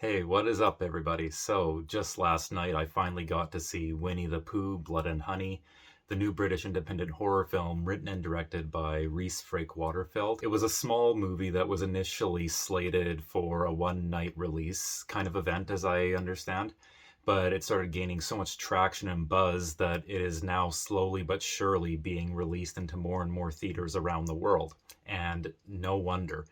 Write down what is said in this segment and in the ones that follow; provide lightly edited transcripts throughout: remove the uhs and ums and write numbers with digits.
Hey, what is up, everybody? So, just last night, I finally got to see Winnie the Pooh, Blood and Honey, the new British independent horror film written and directed by Rhys Frake-Waterfield. It was a small movie that was initially slated for a one-night release kind of event, as I understand, but it started gaining so much traction and buzz that it is now slowly but surely being released into more and more theaters around the world. And no wonder,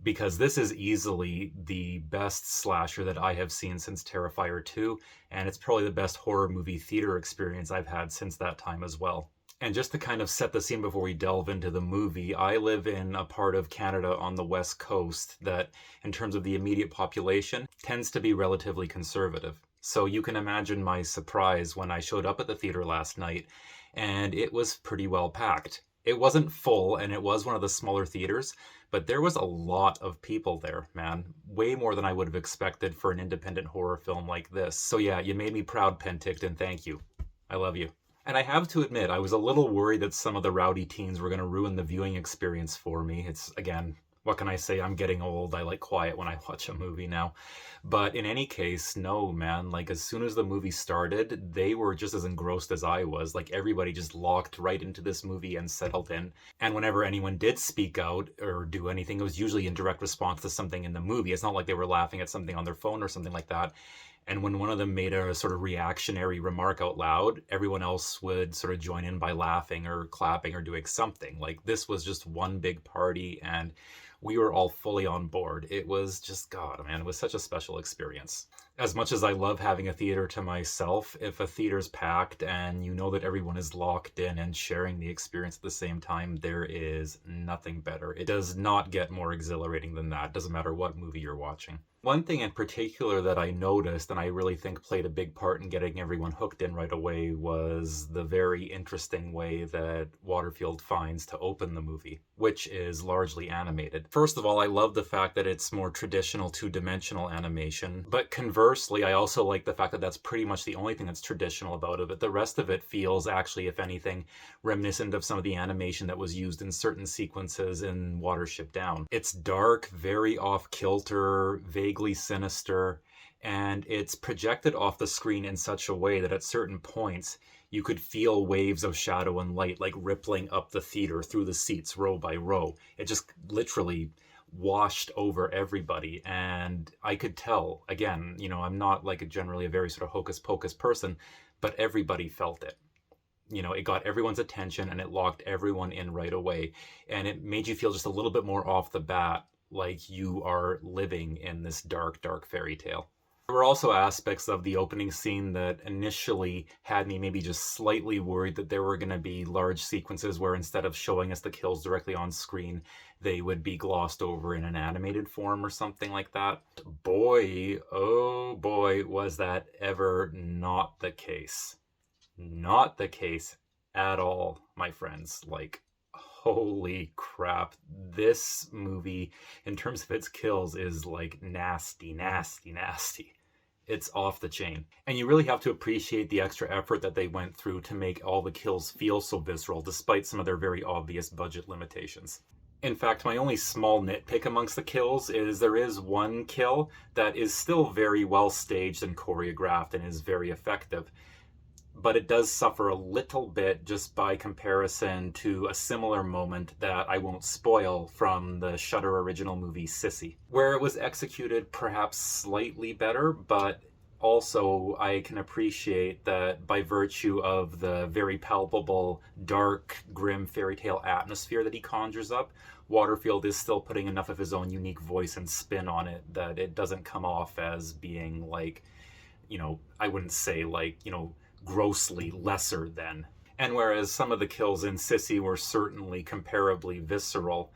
because this is easily the best slasher that I have seen since Terrifier 2, and it's probably the best horror movie theater experience I've had since that time as well. And just to kind of set the scene before we delve into the movie, I live in a part of Canada on the west coast that, in terms of the immediate population, tends to be relatively conservative. So you can imagine my surprise when I showed up at the theater last night, and it was pretty well packed. It wasn't full, and it was one of the smaller theaters, but there was a lot of people there, man. Way more than I would have expected for an independent horror film like this. So yeah, you made me proud, Pentict, and thank you. I love you. And I have to admit, I was a little worried that some of the rowdy teens were going to ruin the viewing experience for me. It's, again, what can I say? I'm getting old. I like quiet when I watch a movie now. But in any case, no, man. Like, as soon as the movie started, they were just as engrossed as I was. Like, everybody just locked right into this movie and settled in. And whenever anyone did speak out or do anything, it was usually in direct response to something in the movie. It's not like they were laughing at something on their phone or something like that. And when one of them made a sort of reactionary remark out loud, everyone else would sort of join in by laughing or clapping or doing something. Like, this was just one big party, and we were all fully on board. It was just, God, man, it was such a special experience. As much as I love having a theater to myself, if a theater's packed and you know that everyone is locked in and sharing the experience at the same time, there is nothing better. It does not get more exhilarating than that. Doesn't matter what movie you're watching. One thing in particular that I noticed, and I really think played a big part in getting everyone hooked in right away, was the very interesting way that Waterfield finds to open the movie, which is largely animated. First of all, I love the fact that it's more traditional two-dimensional animation, but conversely, I also like the fact that that's pretty much the only thing that's traditional about it. The rest of it feels actually, if anything, reminiscent of some of the animation that was used in certain sequences in Watership Down. It's dark, very off-kilter, vaguely sinister, and it's projected off the screen in such a way that at certain points you could feel waves of shadow and light like rippling up the theater through the seats row by row. It just literally washed over everybody, and I could tell, again, I'm not like generally a very sort of hocus pocus person, but everybody felt it. It got everyone's attention and it locked everyone in right away, and it made you feel just a little bit more off the bat like you are living in this dark, dark fairy tale. There were also aspects of the opening scene that initially had me maybe just slightly worried that there were going to be large sequences where instead of showing us the kills directly on screen, they would be glossed over in an animated form or something like that. Boy, oh boy, was that ever not the case. Not the case at all, my friends. Like, holy crap, this movie, in terms of its kills, is like nasty, nasty, nasty. It's off the chain. And you really have to appreciate the extra effort that they went through to make all the kills feel so visceral, despite some of their very obvious budget limitations. In fact, my only small nitpick amongst the kills is there is one kill that is still very well staged and choreographed and is very effective, but it does suffer a little bit just by comparison to a similar moment that I won't spoil from the Shudder original movie Sissy, where it was executed perhaps slightly better, but also I can appreciate that by virtue of the very palpable, dark, grim fairy tale atmosphere that he conjures up, Waterfield is still putting enough of his own unique voice and spin on it that it doesn't come off as being like, I wouldn't say like, grossly lesser than. And whereas some of the kills in Sissy were certainly comparably visceral,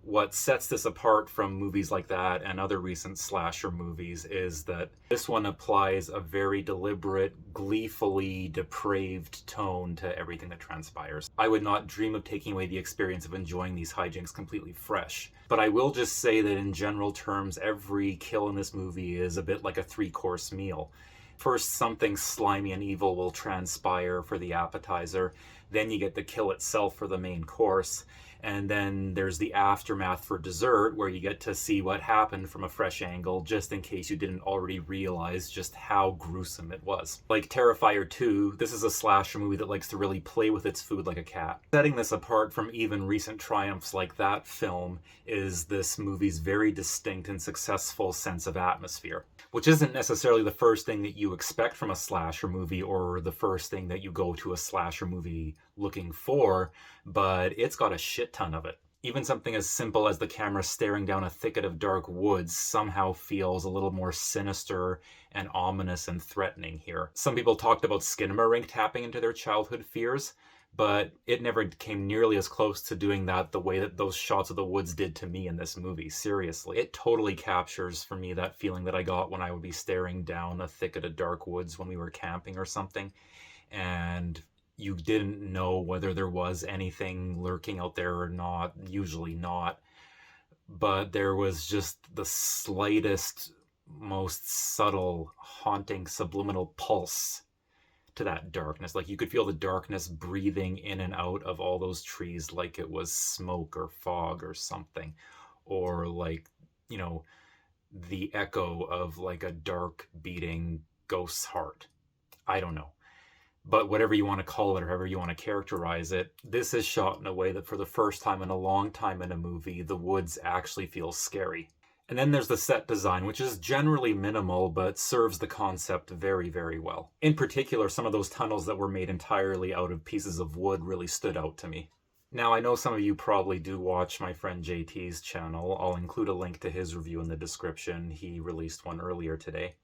what sets this apart from movies like that and other recent slasher movies is that this one applies a very deliberate, gleefully depraved tone to everything that transpires. I would not dream of taking away the experience of enjoying these hijinks completely fresh, but I will just say that in general terms, every kill in this movie is a bit like a three-course meal. First, something slimy and evil will transpire for the appetizer. Then you get the kill itself for the main course. And then there's the aftermath for dessert, where you get to see what happened from a fresh angle, just in case you didn't already realize just how gruesome it was. Like Terrifier 2, this is a slasher movie that likes to really play with its food like a cat. Setting this apart from even recent triumphs like that film is this movie's very distinct and successful sense of atmosphere, which isn't necessarily the first thing that you expect from a slasher movie or the first thing that you go to a slasher movie looking for, but it's got a shit ton of it. Even something as simple as the camera staring down a thicket of dark woods somehow feels a little more sinister and ominous and threatening here. Some people talked about Skinamarink tapping into their childhood fears, but it never came nearly as close to doing that the way that those shots of the woods did to me in this movie. Seriously. It totally captures for me that feeling that I got when I would be staring down a thicket of dark woods when we were camping or something, and you didn't know whether there was anything lurking out there or not, usually not, but there was just the slightest, most subtle, haunting, subliminal pulse to that darkness. Like you could feel the darkness breathing in and out of all those trees like it was smoke or fog or something, or like, you know, the echo of like a dark beating ghost's heart. I don't know. But whatever you want to call it or however you want to characterize it, this is shot in a way that for the first time in a long time in a movie, the woods actually feel scary. And then there's the set design, which is generally minimal, but serves the concept very, very well. In particular, some of those tunnels that were made entirely out of pieces of wood really stood out to me. Now, I know some of you probably do watch my friend JT's channel. I'll include a link to his review in the description. He released one earlier today.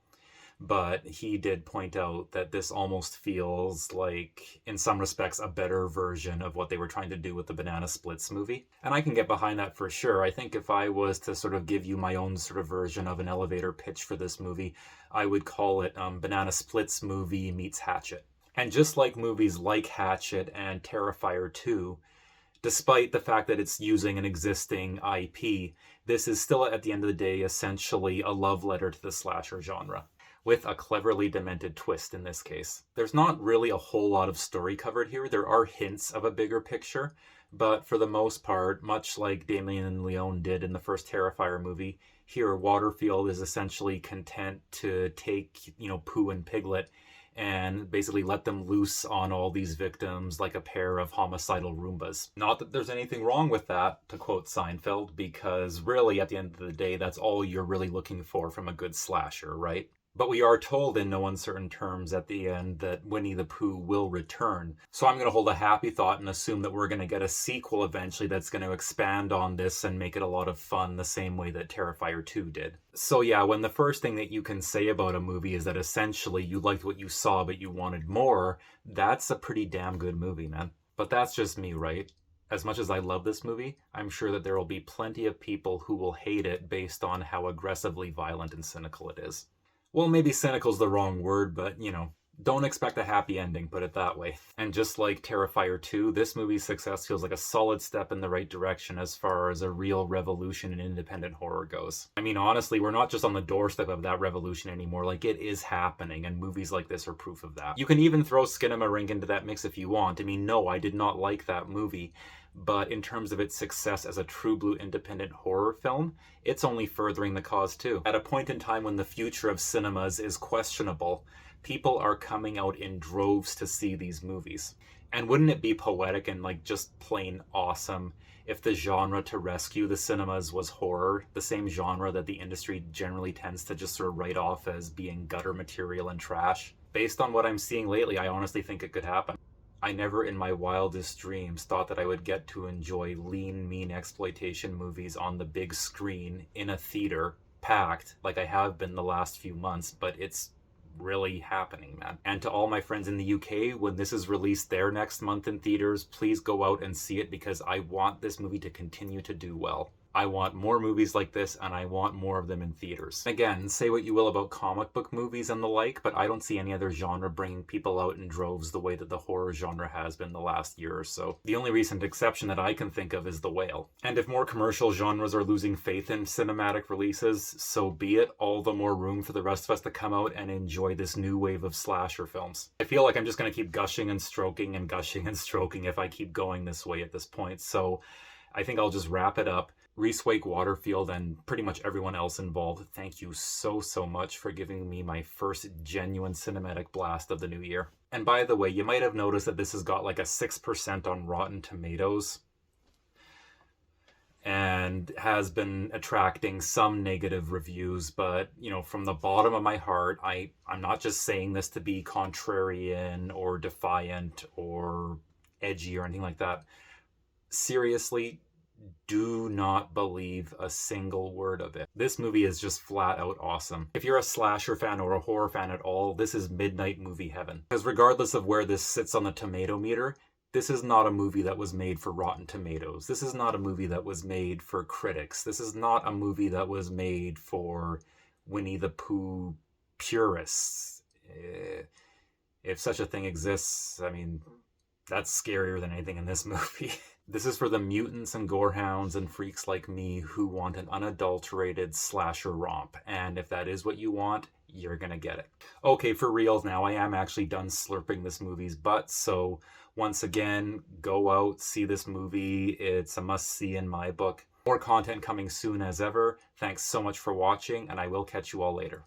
But he did point out that this almost feels like, in some respects, a better version of what they were trying to do with the Banana Splits movie. And I can get behind that for sure. I think if I was to sort of give you my own sort of version of an elevator pitch for this movie, I would call it Banana Splits movie meets Hatchet. And just like movies like Hatchet and Terrifier 2, despite the fact that it's using an existing IP, this is still, at the end of the day, essentially a love letter to the slasher genre, with a cleverly demented twist in this case. There's not really a whole lot of story covered here. There are hints of a bigger picture, but for the most part, much like Damien Leone did in the first Terrifier movie, here Waterfield is essentially content to take, Pooh and Piglet and basically let them loose on all these victims like a pair of homicidal Roombas. Not that there's anything wrong with that, to quote Seinfeld, because really, at the end of the day, that's all you're really looking for from a good slasher, right? But we are told in no uncertain terms at the end that Winnie the Pooh will return. So I'm going to hold a happy thought and assume that we're going to get a sequel eventually that's going to expand on this and make it a lot of fun the same way that Terrifier 2 did. So yeah, when the first thing that you can say about a movie is that essentially you liked what you saw but you wanted more, that's a pretty damn good movie, man. But that's just me, right? As much as I love this movie, I'm sure that there will be plenty of people who will hate it based on how aggressively violent and cynical it is. Well, maybe cynical's the wrong word, but, don't expect a happy ending, put it that way. And just like Terrifier 2, this movie's success feels like a solid step in the right direction as far as a real revolution in independent horror goes. I mean, honestly, we're not just on the doorstep of that revolution anymore. Like, it is happening, and movies like this are proof of that. You can even throw Skinamarink into that mix if you want. I mean, no, I did not like that movie, but in terms of its success as a true blue independent horror film, it's only furthering the cause too. At a point in time when the future of cinemas is questionable, people are coming out in droves to see these movies. And wouldn't it be poetic and just plain awesome if the genre to rescue the cinemas was horror, the same genre that the industry generally tends to just sort of write off as being gutter material and trash? Based on what I'm seeing lately, I honestly think it could happen. I never in my wildest dreams thought that I would get to enjoy lean, mean exploitation movies on the big screen in a theater, packed, like I have been the last few months, but it's really happening, man. And to all my friends in the UK, when this is released there next month in theaters, please go out and see it because I want this movie to continue to do well. I want more movies like this, and I want more of them in theaters. Again, say what you will about comic book movies and the like, but I don't see any other genre bringing people out in droves the way that the horror genre has been the last year or so. The only recent exception that I can think of is The Whale. And if more commercial genres are losing faith in cinematic releases, so be it. All the more room for the rest of us to come out and enjoy this new wave of slasher films. I feel like I'm just going to keep gushing and stroking and gushing and stroking if I keep going this way at this point, so I think I'll just wrap it up. Rhys Frake-Waterfield and pretty much everyone else involved, thank you so much for giving me my first genuine cinematic blast of the new year. And by the way, you might have noticed that this has got like a 6% on Rotten Tomatoes and has been attracting some negative reviews, but from the bottom of my heart, I'm not just saying this to be contrarian or defiant or edgy or anything like that. Seriously, do not believe a single word of it. This movie is just flat out awesome. If you're a slasher fan or a horror fan at all, this is midnight movie heaven. Because regardless of where this sits on the tomato meter, this is not a movie that was made for Rotten Tomatoes. This is not a movie that was made for critics. This is not a movie that was made for Winnie the Pooh purists. If such a thing exists, I mean, that's scarier than anything in this movie. This is for the mutants and gorehounds and freaks like me who want an unadulterated slasher romp. And if that is what you want, you're gonna get it. Okay, for reals now, I am actually done slurping this movie's butt. So once again, go out, see this movie. It's a must-see in my book. More content coming soon as ever. Thanks so much for watching, and I will catch you all later.